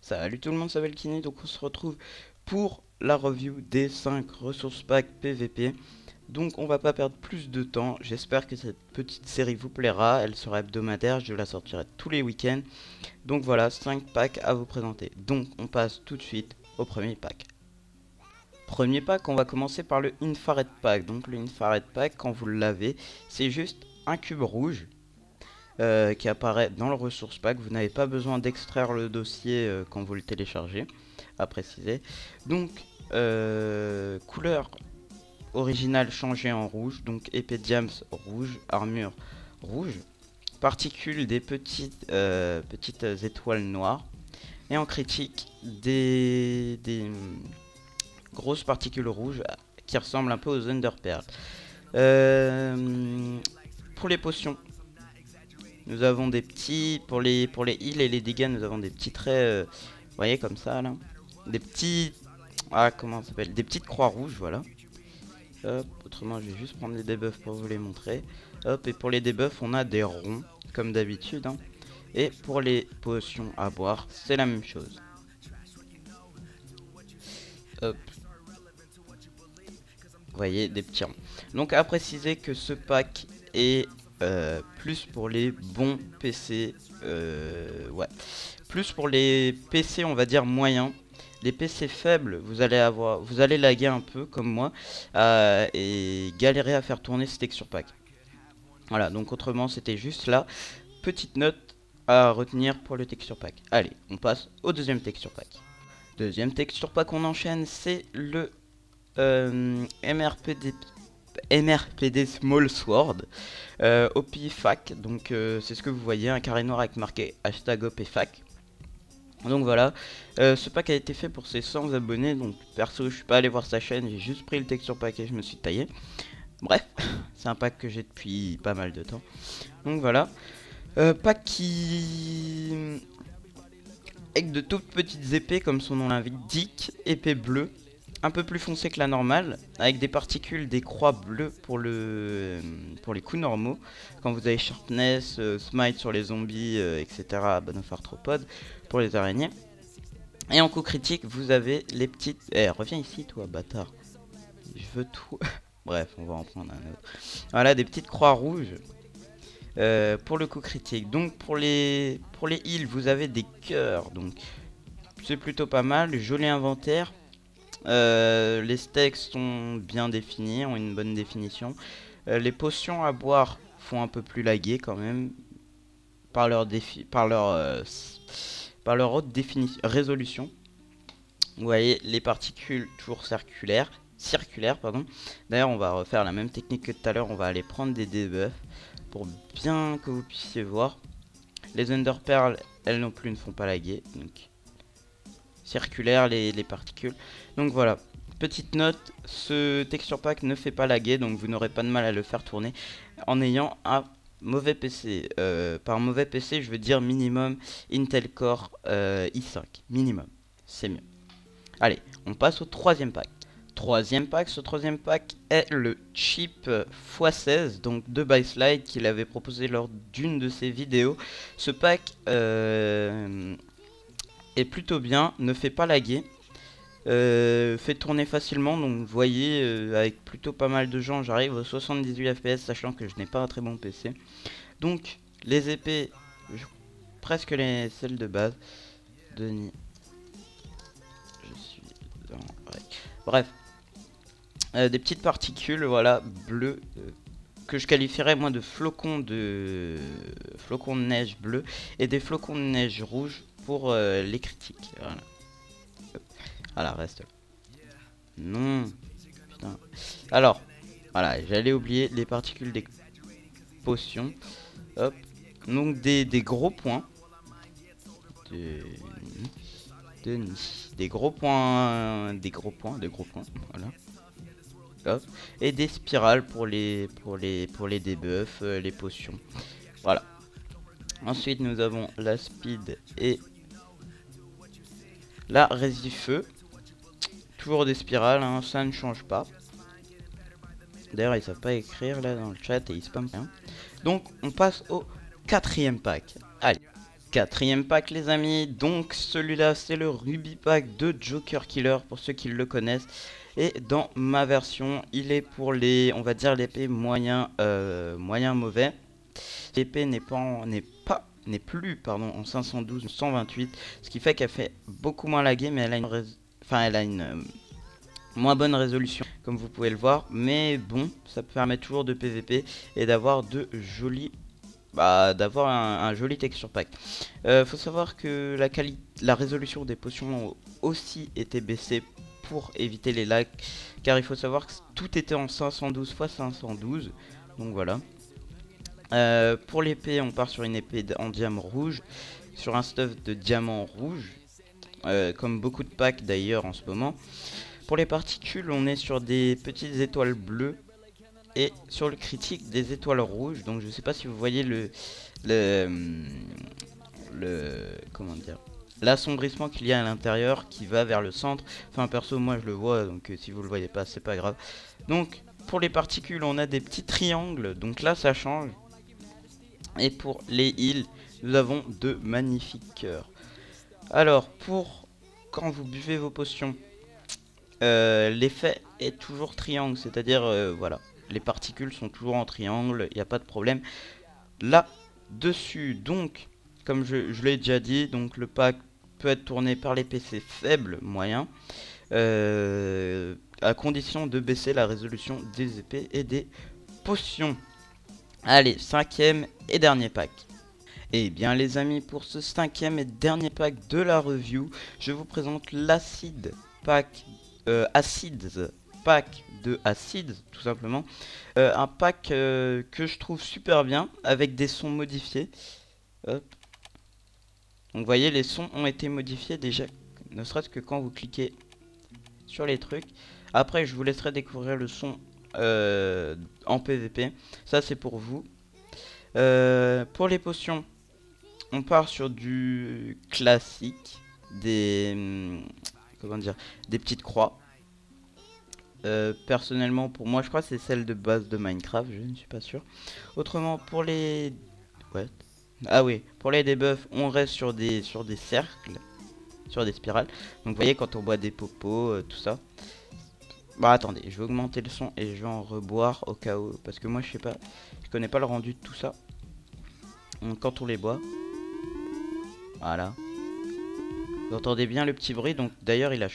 Salut tout le monde, c'est Valkynie, donc on se retrouve pour la review des 5 ressources pack PVP. Donc on va pas perdre plus de temps, j'espère que cette petite série vous plaira, elle sera hebdomadaire, je la sortirai tous les week-ends. Donc voilà, 5 packs à vous présenter. Donc on passe tout de suite au premier pack. Premier pack, on va commencer par le Infrared Pack. Donc le Infrared Pack, quand vous l'avez, c'est juste un cube rouge. Qui apparaît dans le ressource pack. Vous n'avez pas besoin d'extraire le dossier quand vous le téléchargez, à préciser. Donc, couleur originale changée en rouge. Donc, épée diams rouge, armure rouge. Particules des petites étoiles noires. Et en critique, des grosses particules rouges qui ressemblent un peu aux Underpearls. Pour les potions, nous avons des petits, pour les heals et les dégâts, nous avons des petits traits, vous voyez comme ça là. Des petits, comment ça s'appelle, des petites croix rouges, voilà. Hop, autrement je vais juste prendre les debuffs pour vous les montrer. Hop, et pour les debuffs on a des ronds, comme d'habitude. Hein. Et pour les potions à boire, c'est la même chose. Hop. Vous voyez, des petits ronds. Donc à préciser que ce pack est plus pour les bons PC, ouais, plus pour les PC on va dire moyens. Les PC faibles, vous allez laguer un peu comme moi et galérer à faire tourner ces texture pack. Voilà, donc autrement c'était juste là, petite note à retenir pour le texture pack. Allez, on passe au deuxième texture pack. Deuxième texture pack, on enchaîne, c'est le MRPD Small Sword OP Fac. Donc c'est ce que vous voyez, un carré noir avec marqué hashtag OP Fac. Donc voilà, ce pack a été fait pour ses 100 abonnés. Donc perso je suis pas allé voir sa chaîne, j'ai juste pris le texture pack et je me suis taillé. Bref, c'est un pack que j'ai depuis pas mal de temps. Donc voilà, pack qui avec de toutes petites épées comme son nom l'indique, épée bleue, un peu plus foncé que la normale, avec des particules, des croix bleues pour les coups normaux. Quand vous avez Sharpness, Smite sur les zombies, etc. Bon of Arthropode pour les araignées. Et en coup critique, vous avez les petites... Eh, reviens ici toi, bâtard. Je veux tout... Bref, on va en prendre un autre. Voilà, des petites croix rouges. Pour le coup critique. Donc pour les heals, vous avez des cœurs. Donc c'est plutôt pas mal. Joli inventaire. Les stacks sont bien définis, ont une bonne définition. Les potions à boire font un peu plus laguer quand même par leur haute résolution. Vous voyez les particules toujours circulaires pardon. D'ailleurs on va refaire la même technique que tout à l'heure, on va aller prendre des debuffs pour bien que vous puissiez voir. Les Underpearls, elles non plus ne font pas laguer, donc circulaire les particules. Donc voilà, petite note, ce texture pack ne fait pas laguer, donc vous n'aurez pas de mal à le faire tourner en ayant un mauvais PC. Par mauvais PC je veux dire minimum Intel Core i5, minimum, c'est mieux. Allez, on passe au troisième pack. Ce troisième pack est le chip x16, donc de Byslide qu'il avait proposé lors d'une de ses vidéos. Ce pack est plutôt bien, ne fait pas laguer, fait tourner facilement. Donc vous voyez, avec plutôt pas mal de gens, j'arrive aux 78 fps, sachant que je n'ai pas un très bon PC. Donc les épées, presque celles de base. Denis, je suis dans... ouais. Bref, des petites particules, voilà, bleues, que je qualifierais moi de flocons de neige bleu et des flocons de neige rouge pour les critiques. Voilà. Voilà, reste là. Non. Putain. Alors, voilà, j'allais oublier les particules des potions. Hop. Donc des gros points. Des gros points. Voilà. Hop. Et des spirales pour les debuffs, les potions. Voilà. Ensuite, nous avons la speed et la résifeu. Toujours des spirales, hein, ça ne change pas. D'ailleurs, ils savent pas écrire là dans le chat et ils spamment rien. Donc, on passe au quatrième pack. Allez. Quatrième pack les amis, donc celui-là c'est le Ruby Pack de Joker Killer pour ceux qui le connaissent. Et dans ma version il est pour les, on va dire l'épée moyen, moyen mauvais. L'épée n'est plus pardon en 512 ou 128, ce qui fait qu'elle fait beaucoup moins laguer, mais elle a une moins bonne résolution comme vous pouvez le voir, mais bon ça permet toujours de PVP et d'avoir de jolis d'avoir un joli texture pack. Faut savoir que la résolution des potions a aussi été baissée pour éviter les lags, car il faut savoir que tout était en 512 x 512, donc voilà. Pour l'épée, on part sur une épée en diamant rouge, sur un stuff de diamant rouge, comme beaucoup de packs d'ailleurs en ce moment. Pour les particules, on est sur des petites étoiles bleues. Et sur le critique des étoiles rouges, donc je sais pas si vous voyez comment dire, l'assombrissement qu'il y a à l'intérieur qui va vers le centre. Enfin perso moi je le vois, donc si vous le voyez pas c'est pas grave. Donc pour les particules on a des petits triangles, donc là ça change. Et pour les heals nous avons de magnifiques cœurs. Alors pour quand vous buvez vos potions, l'effet est toujours triangle, c'est-à-dire voilà. Les particules sont toujours en triangle, il n'y a pas de problème là-dessus. Donc, comme je l'ai déjà dit, donc le pack peut être tourné par les PC faibles, moyens, à condition de baisser la résolution des épées et des potions. Allez, cinquième et dernier pack. Et bien les amis, pour ce cinquième et dernier pack de la review, je vous présente l'acide pack, Acids pack de Acid tout simplement, un pack que je trouve super bien avec des sons modifiés. Hop. Donc vous voyez les sons ont été modifiés déjà, ne serait-ce que quand vous cliquez sur les trucs. Après je vous laisserai découvrir le son en PVP, ça c'est pour vous. Pour les potions on part sur du classique, comment dire, des petites croix. Personnellement pour moi je crois que c'est celle de base de Minecraft, je ne suis pas sûr. Autrement pour les pour les debuffs on reste sur des cercles, sur des spirales. Donc vous voyez quand on boit des popos, tout ça. Bah attendez, je vais augmenter le son et je vais en reboire au cas où, parce que moi je sais pas, je connais pas le rendu de tout ça. Donc quand on les boit, voilà, vous entendez bien le petit bruit. Donc d'ailleurs il a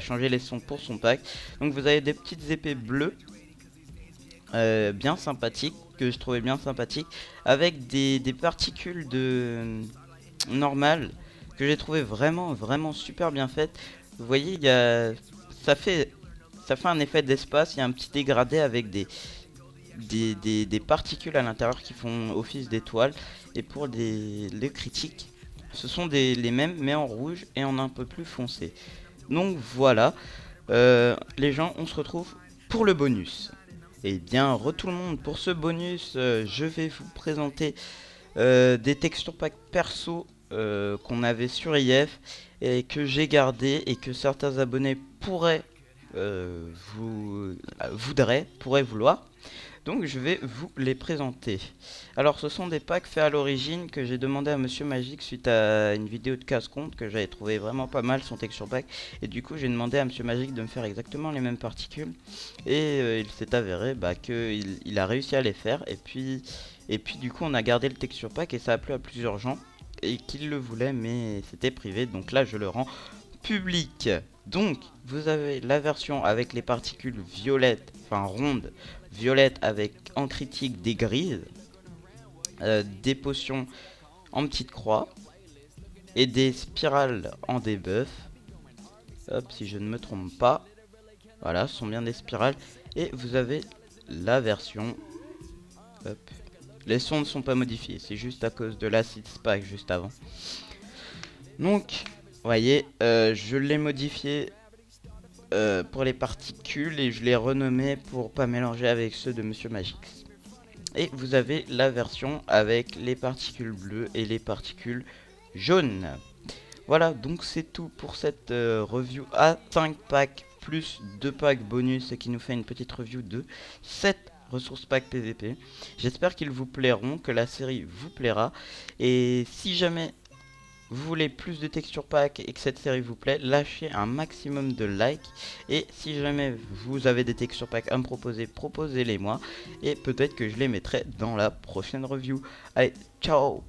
changé les sons pour son pack. Donc vous avez des petites épées bleues, bien sympathiques, que je trouvais bien sympathiques, avec des particules de normales que j'ai trouvé vraiment super bien faites. Vous voyez, ça fait un effet d'espace, il y a un petit dégradé avec des particules à l'intérieur qui font office d'étoiles. Et pour les critiques, ce sont les mêmes mais en rouge et en un peu plus foncé. Donc voilà, les gens, on se retrouve pour le bonus. Et bien, tout le monde, pour ce bonus, je vais vous présenter des texture packs perso qu'on avait sur IF et que j'ai gardé et que certains abonnés pourraient vouloir. Donc je vais vous les présenter. Alors ce sont des packs faits à l'origine que j'ai demandé à Monsieur Magique suite à une vidéo de casse-compte que j'avais trouvé vraiment pas mal son texture pack. Et du coup j'ai demandé à Monsieur Magique de me faire exactement les mêmes particules. Et il s'est avéré qu'il a réussi à les faire. Et puis du coup on a gardé le texture pack et ça a plu à plusieurs gens. Et qu'ils le voulaient mais c'était privé. Donc là je le rends public. Donc vous avez la version avec les particules violettes, enfin rondes, violettes avec en critique des grises, des potions en petite croix et des spirales en debuff. Hop, si je ne me trompe pas, voilà, ce sont bien des spirales. Et vous avez la version, hop, les sons ne sont pas modifiés, c'est juste à cause de l'acid pack juste avant. Donc voyez, je l'ai modifié pour les particules et je l'ai renommé pour pas mélanger avec ceux de Monsieur Magix. Et vous avez la version avec les particules bleues et les particules jaunes. Voilà, donc c'est tout pour cette review à 5 packs plus 2 packs bonus, ce qui nous fait une petite review de 7 ressources pack PVP. J'espère qu'ils vous plairont, que la série vous plaira. Et si jamais vous voulez plus de texture pack et que cette série vous plaît, lâchez un maximum de likes. Et si jamais vous avez des texture pack à me proposer, proposez-les moi. Et peut-être que je les mettrai dans la prochaine review. Allez, ciao!